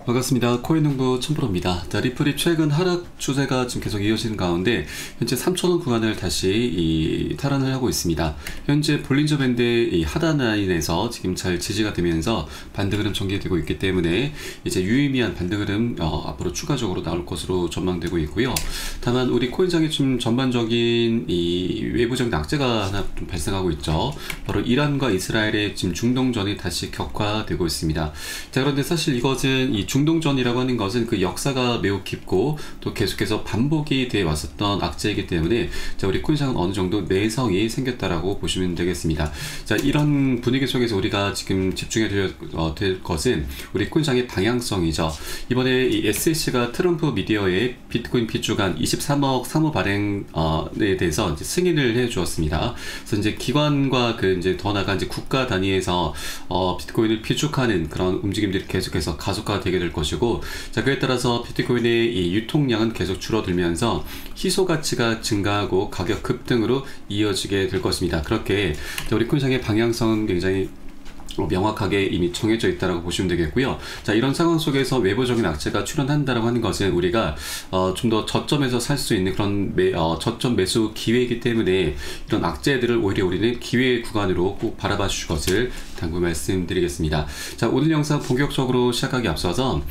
반갑습니다. 코인농부 첨프로입니다. 자, 리플이 최근 하락 추세가 지금 계속 이어지는 가운데 현재 3,000원 구간을 다시 탈환을 하고 있습니다. 현재 볼린저 밴드의 이 하단 라인에서 지금 잘 지지가 되면서 반등 흐름 전개되고 있기 때문에 이제 유의미한 반등 흐름 앞으로 추가적으로 나올 것으로 전망되고 있고요. 다만 우리 코인장에 좀 전반적인 이 외부적인 악재가 하나 좀 발생하고 있죠. 바로 이란과 이스라엘의 지금 중동전이 다시 격화되고 있습니다. 자, 그런데 사실 이것은 이 중동전이라고 하는 것은 그 역사가 매우 깊고 또 계속해서 반복이 되어 왔었던 악재이기 때문에 자, 우리 코인장은 어느 정도 내성이 생겼다라고 보시면 되겠습니다. 자, 이런 분위기 속에서 우리가 지금 집중해야 될 것은 우리 코인장의 방향성이죠. 이번에 이 SEC가 트럼프 미디어의 비트코인 비주간 23억 사모 발행에 대해서 이제 승인을 해 주었습니다. 그래서 이제 기관과 그 이제 더 나아가 이제 국가 단위에서 비트코인을 비축하는 그런 움직임들이 계속해서 가속화되게 될 것이고, 자, 그에 따라서 비트코인의 이 유통량은 계속 줄어들면서 희소 가치가 증가하고 가격 급등으로 이어지게 될 것입니다. 그렇게 우리 코인장의 방향성은 굉장히 명확하게 이미 정해져 있다고 보시면 되겠고요. 자, 이런 상황 속에서 외부적인 악재가 출현한다라고 하는 것은 우리가 좀 더 저점에서 살 수 있는 그런 저점 매수 기회이기 때문에 이런 악재들을 오히려 우리는 기회 구간으로 꼭 바라봐 주실 것을 당부 말씀드리겠습니다. 자, 오늘 영상 본격적으로 시작하기 앞서서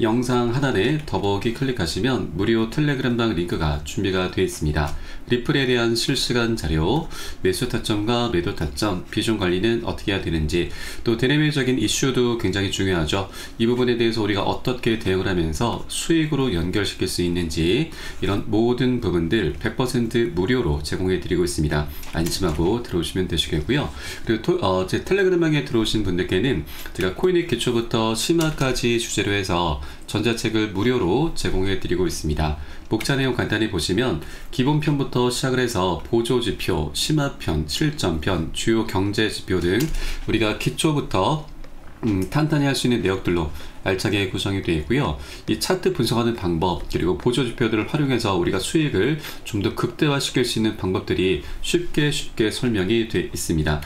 영상 하단에 더보기 클릭하시면 무료 텔레그램방 링크가 준비가 되어 있습니다. 리플에 대한 실시간 자료, 매수 타점과 매도 타점, 비중 관리는 어떻게 해야 되는지, 또 대내외적인 이슈도 굉장히 중요하죠. 이 부분에 대해서 우리가 어떻게 대응을 하면서 수익으로 연결시킬 수 있는지, 이런 모든 부분들 100% 무료로 제공해 드리고 있습니다. 안심하고 들어오시면 되시겠고요. 그리고 제 텔레그램방에 들어오신 분들께는 제가 코인의 기초부터 심화까지 주제로 해서 전자책을 무료로 제공해 드리고 있습니다. 목차 내용 간단히 보시면 기본편부터 시작을 해서 보조지표, 심화편, 실전편, 주요 경제지표 등 우리가 기초부터 탄탄히 할 수 있는 내역들로 알차게 구성이 되어 있고요. 이 차트 분석하는 방법, 그리고 보조지표들을 활용해서 우리가 수익을 좀 더 극대화시킬 수 있는 방법들이 쉽게 설명이 되어 있습니다.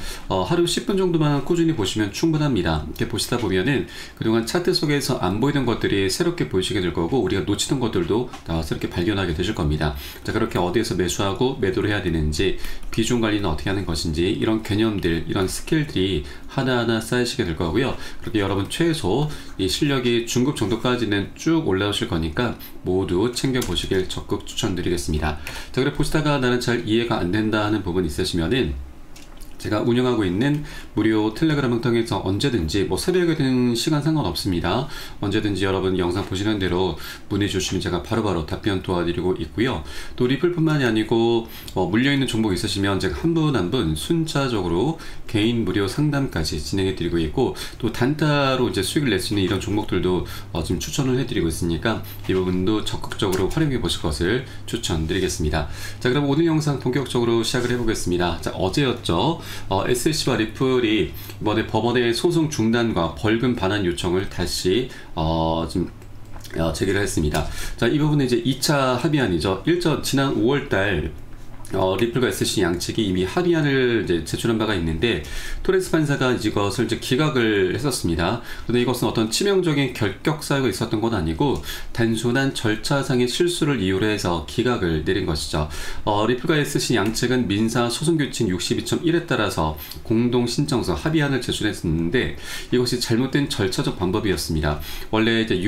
하루 10분 정도만 꾸준히 보시면 충분합니다. 이렇게 보시다 보면은 그동안 차트 속에서 안 보이던 것들이 새롭게 보이시게 될 거고, 우리가 놓치던 것들도 새롭게 발견하게 되실 겁니다. 자, 그렇게 어디에서 매수하고 매도를 해야 되는지, 비중 관리는 어떻게 하는 것인지, 이런 개념들, 이런 스킬들이 하나하나 쌓이시게 될 거고요. 그렇게 여러분 최소 이 실력이 중급 정도까지는 쭉 올라오실 거니까 모두 챙겨보시길 적극 추천드리겠습니다. 자, 그래 보시다가 나는 잘 이해가 안 된다 하는 부분 있으시면은 제가 운영하고 있는 무료 텔레그램을 통해서 언제든지 새벽에 든 시간 상관없습니다. 언제든지 여러분 영상 보시는 대로 문의 주시면 제가 바로바로 답변 도와드리고 있고요. 또 리플뿐만이 아니고 물려있는 종목 있으시면 제가 한 분 한 분 순차적으로 개인 무료 상담까지 진행해 드리고 있고, 또 단타로 이제 수익을 낼 수 있는 이런 종목들도 지금 추천을 해드리고 있으니까 이 부분도 적극적으로 활용해 보실 것을 추천드리겠습니다. 자, 그럼 오늘 영상 본격적으로 시작을 해보겠습니다. 자, 어제였죠. SEC와 리플이 이번에 법원의 소송 중단과 벌금 반환 요청을 다시 좀 제기를 했습니다. 자, 이 부분은 이제 2차 합의안이죠. 지난 5월달 리플과 SEC 양측이 이미 합의안을 이제 제출한 바가 있는데, 토레스 판사가 이것을 이제 기각을 했었습니다. 그런데 이것은 어떤 치명적인 결격 사유가 있었던 건 아니고 단순한 절차상의 실수를 이유로 해서 기각을 내린 것이죠. 리플과 SEC 양측은 민사 소송규칙 62.1에 따라서 공동 신청서 합의안을 제출했었는데 이것이 잘못된 절차적 방법이었습니다. 원래 이제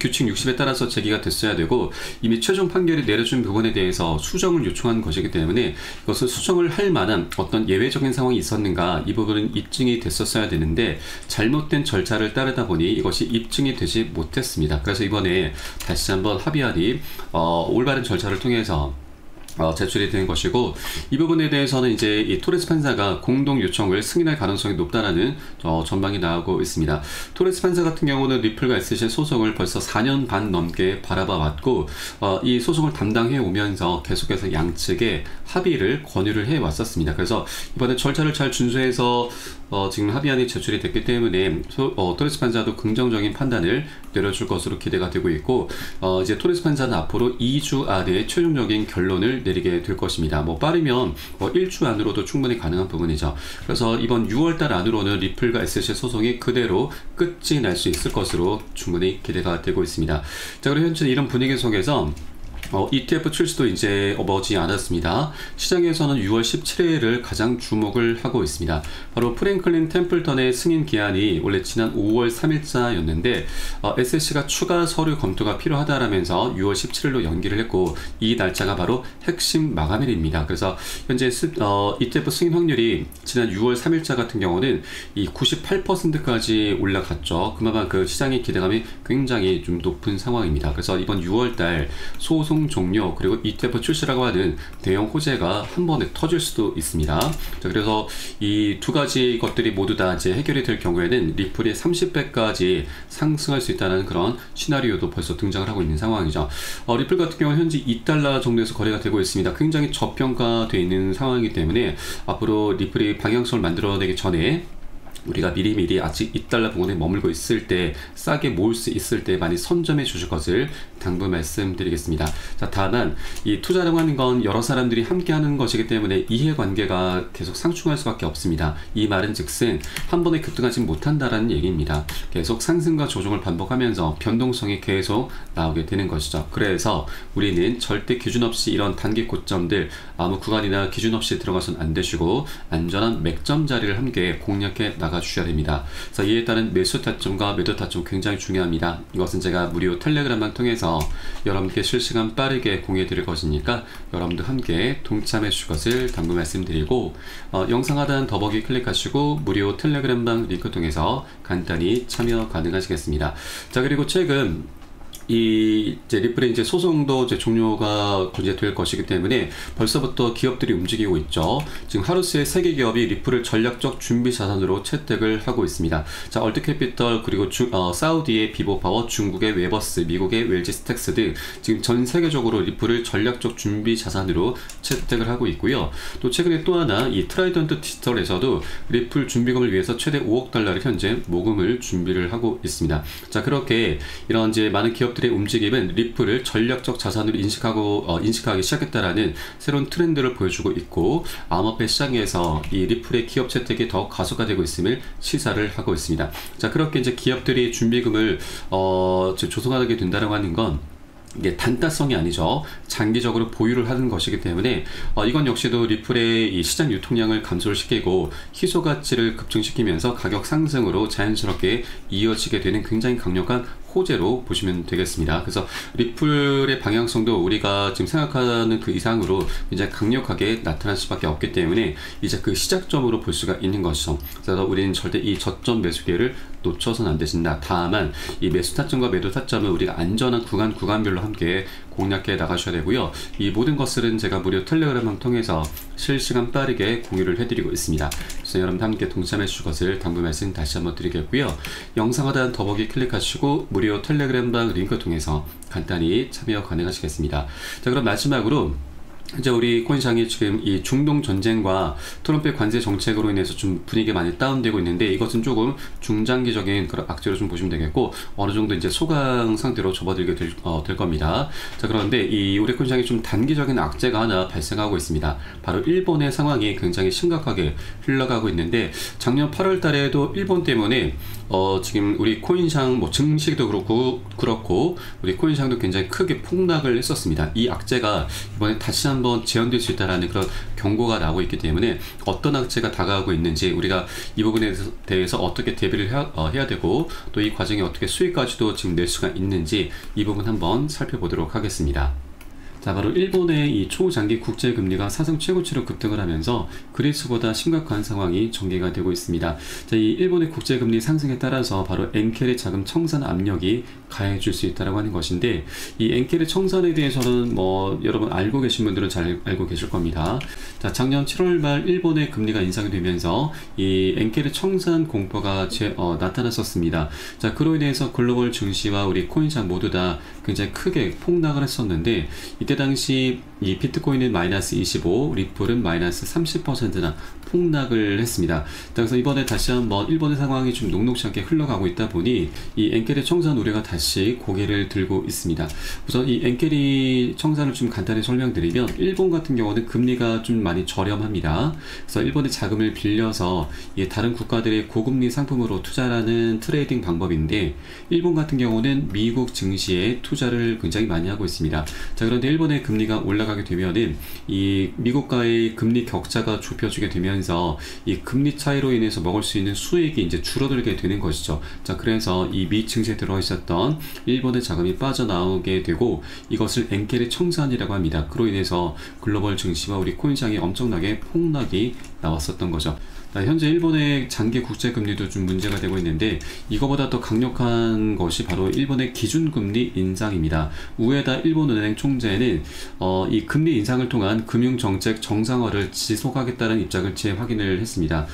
규칙 60에 따라서 제기가 됐어야 되고 이미 최종 판결이 내려준 부분에 대해서 수정을 요청한 것이기 때문에 이것을 수정을 할 만한 어떤 예외적인 상황이 있었는가, 이 부분은 입증이 됐었어야 되는데 잘못된 절차를 따르다 보니 이것이 입증이 되지 못했습니다. 그래서 이번에 다시 한번 합의안이 올바른 절차를 통해서 제출이 된 것이고, 이 부분에 대해서는 이제 이 토레스 판사가 공동 요청을 승인할 가능성이 높다라는 전망이 나오고 있습니다. 토레스 판사 같은 경우는 리플과 SEC 소송을 벌써 4년 반 넘게 바라봐 왔고, 이 소송을 담당해 오면서 계속해서 양측에 합의를 권유를 해 왔었습니다. 그래서 이번에 절차를 잘 준수해서 지금 합의안이 제출이 됐기 때문에 토레스 판사도 긍정적인 판단을 내려줄 것으로 기대가 되고 있고, 이제 토레스 판사는 앞으로 2주 안에 최종적인 결론을 금리를 내리게 될 것입니다. 뭐 빠르면 뭐 일주 안으로도 충분히 가능한 부분이죠. 그래서 이번 6월달 안으로는 리플과 SC 소송이 그대로 끝이 날 수 있을 것으로 충분히 기대가 되고 있습니다. 자, 그리고 현재 이런 분위기 속에서 ETF 출시도 이제 머지 않았습니다. 시장에서는 6월 17일을 가장 주목을 하고 있습니다. 바로 프랭클린 템플턴의 승인 기한이 원래 지난 5월 3일자였는데 SEC가 추가 서류 검토가 필요하다라면서 6월 17일로 연기를 했고, 이 날짜가 바로 핵심 마감일입니다. 그래서 현재 ETF 승인 확률이 지난 6월 3일자 같은 경우는 이 98%까지 올라갔죠. 그만큼 그 시장의 기대감이 굉장히 좀 높은 상황입니다. 그래서 이번 6월달 소송 종료 그리고 ETF 출시라고 하는 대형 호재가 한 번에 터질 수도 있습니다. 자, 그래서 이 두 가지 것들이 모두 다 이제 해결이 될 경우에는 리플이 30배까지 상승할 수 있다는 그런 시나리오도 벌써 등장을 하고 있는 상황이죠. 리플 같은 경우는 현재 $2 정도에서 거래가 되고 있습니다. 굉장히 저평가되어 있는 상황이기 때문에 앞으로 리플이 방향성을 만들어내기 전에 우리가 미리미리 아직 $2 부근에 머물고 있을 때 싸게 모을 수 있을 때 많이 선점해 주실 것을 당부 말씀드리겠습니다. 자, 다만 이 투자라고 하는 건 여러 사람들이 함께 하는 것이기 때문에 이해관계가 계속 상충할 수밖에 없습니다. 이 말은 즉슨 한 번에 급등하지 못한다라는 얘기입니다. 계속 상승과 조정을 반복하면서 변동성이 계속 나오게 되는 것이죠. 그래서 우리는 절대 기준 없이 이런 단기 고점들 아무 구간이나 기준 없이 들어가서는 안 되시고 안전한 맥점 자리를 함께 공략해 나가주셔야 됩니다. 자, 이에 따른 매수 타점과 매도 타점 굉장히 중요합니다. 이것은 제가 무료 텔레그램방 통해서 여러분께 실시간 빠르게 공유해 드릴 것이니까 여러분도 함께 동참해 주실 것을 당부 말씀드리고, 영상 하단 더보기 클릭하시고 무료 텔레그램방 링크 통해서 간단히 참여 가능하시겠습니다. 자, 그리고 최근 이제 리플의 이제 소송도 이제 종료가 이제 될 것이기 때문에 벌써부터 기업들이 움직이고 있죠. 지금 하루스의 3개 기업이 리플을 전략적 준비 자산으로 채택을 하고 있습니다. 자, 얼트캐피털 그리고 사우디의 비보파워, 중국의 웨버스, 미국의 웰지스텍스 등 지금 전 세계적으로 리플을 전략적 준비 자산으로 채택을 하고 있고요. 또 최근에 또 하나 이 트라이던트 디지털에서도 리플 준비금을 위해서 최대 $5억 현재 모금을 준비를 하고 있습니다. 자, 그렇게 이런 이제 많은 기업들의 움직임은 리플을 전략적 자산으로 인식하기 시작했다라는 새로운 트렌드를 보여주고 있고, 암호화폐 시장에서 이 리플의 기업 채택이 더 가속화되고 있음을 시사를 하고 있습니다. 자, 그렇게 이제 기업들이 준비금을 조성하게 된다라고 하는 건 이게 단가성이 아니죠. 장기적으로 보유를 하는 것이기 때문에 이건 역시도 리플의 이 시장 유통량을 감소를 시키고 희소 가치를 급증시키면서 가격 상승으로 자연스럽게 이어지게 되는 굉장히 강력한 호재로 보시면 되겠습니다. 그래서 리플의 방향성도 우리가 지금 생각하는 그 이상으로 굉장히 강력하게 나타날 수밖에 없기 때문에 이제 그 시작점으로 볼 수가 있는 것이죠. 그래서 우리는 절대 이 저점 매수 기회를 놓쳐서는 안 되신다. 다만 이 매수 타점과 매도 타점은 우리가 안전한 구간별로 함께 공략해 나가셔야 되고요. 이 모든 것들은 제가 무료 텔레그램을 통해서 실시간 빠르게 공유를 해드리고 있습니다. 그래서 여러분들 함께 동참해 주실 것을 당부 말씀 다시 한번 드리겠고요. 영상 하단 더보기 클릭하시고 무료 텔레그램방 링크 통해서 간단히 참여 가능하시겠습니다. 자, 그럼 마지막으로 이제 우리 코인시장이 지금 이 중동 전쟁과 트럼프의 관세 정책으로 인해서 좀 분위기가 많이 다운되고 있는데, 이것은 조금 중장기적인 그런 악재로 좀 보시면 되겠고, 어느 정도 이제 소강 상태로 접어들게 될 겁니다. 자, 그런데 이 우리 코인시장이 좀 단기적인 악재가 하나 발생하고 있습니다. 바로 일본의 상황이 굉장히 심각하게 흘러가고 있는데, 작년 8월 달에도 일본 때문에 지금 우리 코인시장 뭐 증시도 그렇고 우리 코인시장도 굉장히 크게 폭락을 했었습니다. 이 악재가 이번에 다시 한번 재현될 수 있다는 그런 경고가 나오고 있기 때문에 어떤 악재가 다가오고 있는지, 우리가 이 부분에 대해서 어떻게 대비를 해야 되고, 또 이 과정에 어떻게 수익까지도 지금 낼 수가 있는지 이 부분 한번 살펴보도록 하겠습니다. 자, 바로 일본의 이 초장기 국제금리가 사상 최고치로 급등을 하면서 그리스보다 심각한 상황이 전개가 되고 있습니다. 자, 이 일본의 국제금리 상승에 따라서 바로 엔켈의 자금 청산 압력이 가해질 수 있다고 하는 것인데, 이 엔켈의 청산에 대해서는 뭐 여러분 알고 계신 분들은 잘 알고 계실 겁니다. 자, 작년 7월 말 일본의 금리가 인상이 되면서 이 엔켈의 청산 공포가 나타났었습니다. 자, 그로 인해서 글로벌 증시와 우리 코인시장 모두 다 굉장히 크게 폭락을 했었는데, 이때 당시 이 비트코인은 마이너스 25, 리플은 마이너스 30%나 폭락을 했습니다. 그래서 이번에 다시 한번 일본의 상황이 좀 녹록지 않게 흘러가고 있다 보니 이 엔케리 청산 우려가 다시 고개를 들고 있습니다. 우선 이 엔케리 청산을 좀 간단히 설명드리면, 일본 같은 경우는 금리가 좀 많이 저렴합니다. 그래서 일본의 자금을 빌려서 다른 국가들의 고금리 상품으로 투자하는 트레이딩 방법인데, 일본 같은 경우는 미국 증시에 투자를 굉장히 많이 하고 있습니다. 자, 그런데 일본의 금리가 올라가게 되면은 이 미국과의 금리 격차가 좁혀지게 되면서 이 금리 차이로 인해서 먹을 수 있는 수익이 이제 줄어들게 되는 것이죠. 자, 그래서 이 미 증시에 들어 있었던 일본의 자금이 빠져나오게 되고, 이것을 엔케리 청산이라고 합니다. 그로 인해서 글로벌 증시와 우리 코인시장에 엄청나게 폭락이 나왔었던 거죠. 현재 일본의 장기 국채금리도 좀 문제가 되고 있는데, 이거보다 더 강력한 것이 바로 일본의 기준금리 인상입니다. 우에다 일본은행 총재는 이 금리 인상을 통한 금융정책 정상화를 지속하겠다는 입장을 재확인을 했습니다.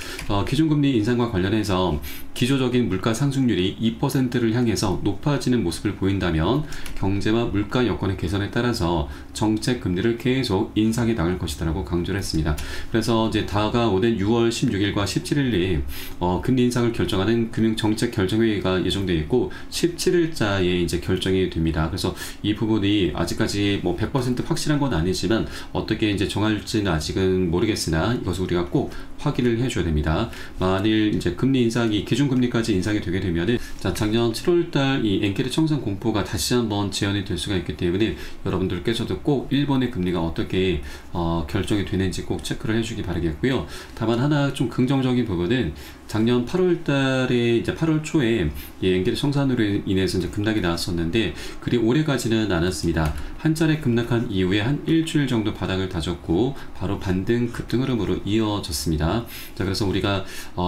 기준금리 인상과 관련해서 기조적인 물가 상승률이 2%를 향해서 높아지는 모습을 보인다면 경제와 물가 여건의 개선에 따라서 정책 금리를 계속 인상해 나갈 것이다라고 강조를 했습니다. 그래서 이제 다가오는 6월 16일과 17일에 금리 인상을 결정하는 금융정책결정회의가 예정되어 있고, 17일자에 이제 결정이 됩니다. 그래서 이 부분이 아직까지 뭐 100% 확실한 건 아니지만 어떻게 이제 정할지는 아직은 모르겠으나 이것을 우리가 꼭 확인을 해줘야 됩니다. 만일 이제 금리 인상이 기준금리까지 인상이 되게 되면은, 자, 작년 7월달 이 엔케리 청산 공포가 다시 한번 재현이 될 수가 있기 때문에 여러분들께서도 꼭 일본의 금리가 어떻게 결정이 되는지 꼭 체크를 해주기 바라겠고요. 다만 하나 좀 긍정적인 부분은, 작년 8월 달에 이제 8월 초에 이 엔케리 청산으로 인해서 이제 급락이 나왔었는데 그리 오래 가지는 않았습니다. 한 차례 급락한 이후에 한 일주일 정도 바닥을 다졌고 바로 반등 급등 흐름으로 이어졌습니다. 자, 그래서 우리가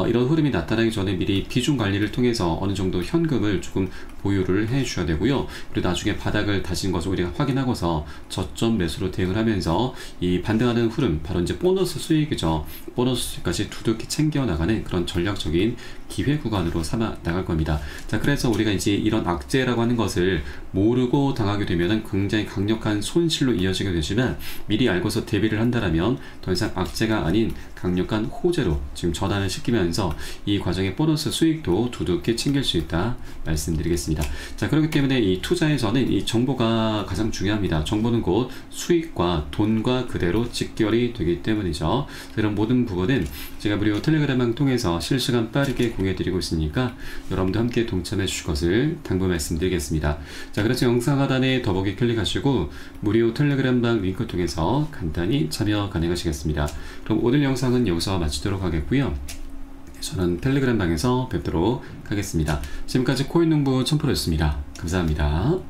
이런 흐름이 나타나기 전에 미리 비중 관리를 통해서 어느 정도 현금을 조금 보유를 해 주셔야 되고요. 그리고 나중에 바닥을 다진 것을 우리가 확인하고서 저점 매수로 대응을 하면서 이 반등하는 흐름, 바로 이제 보너스 수익이죠. 보너스 수익까지 두둑히 챙겨 나가는 그런 전략적인 기회 구간으로 삼아 나갈 겁니다. 자, 그래서 우리가 이제 이런 악재라고 하는 것을 모르고 당하게 되면 굉장히 강력한 손실로 이어지게 되지만, 미리 알고서 대비를 한다면 더 이상 악재가 아닌 강력한 호재로 지금 전환을 시키면서 이 과정의 보너스 수익도 두둑히 챙길 수 있다 말씀드리겠습니다. 자, 그렇기 때문에 이 투자에서는 이 정보가 가장 중요합니다. 정보는 곧 수익과 돈과 그대로 직결이 되기 때문이죠. 이런 모든 부분은 제가 무료 텔레그램을 통해서 실시간 빠르게 공유해드리고 있으니까 여러분도 함께 동참해 주실 것을 당부 말씀드리겠습니다. 자, 그래서 영상 하단에 더보기 클릭하시고 무료 텔레그램방 링크 통해서 간단히 참여 가능하시겠습니다. 그럼 오늘 영상은 여기서 마치도록 하겠고요. 저는 텔레그램 방에서 뵙도록 하겠습니다. 지금까지 코인농부 첨프로였습니다. 감사합니다.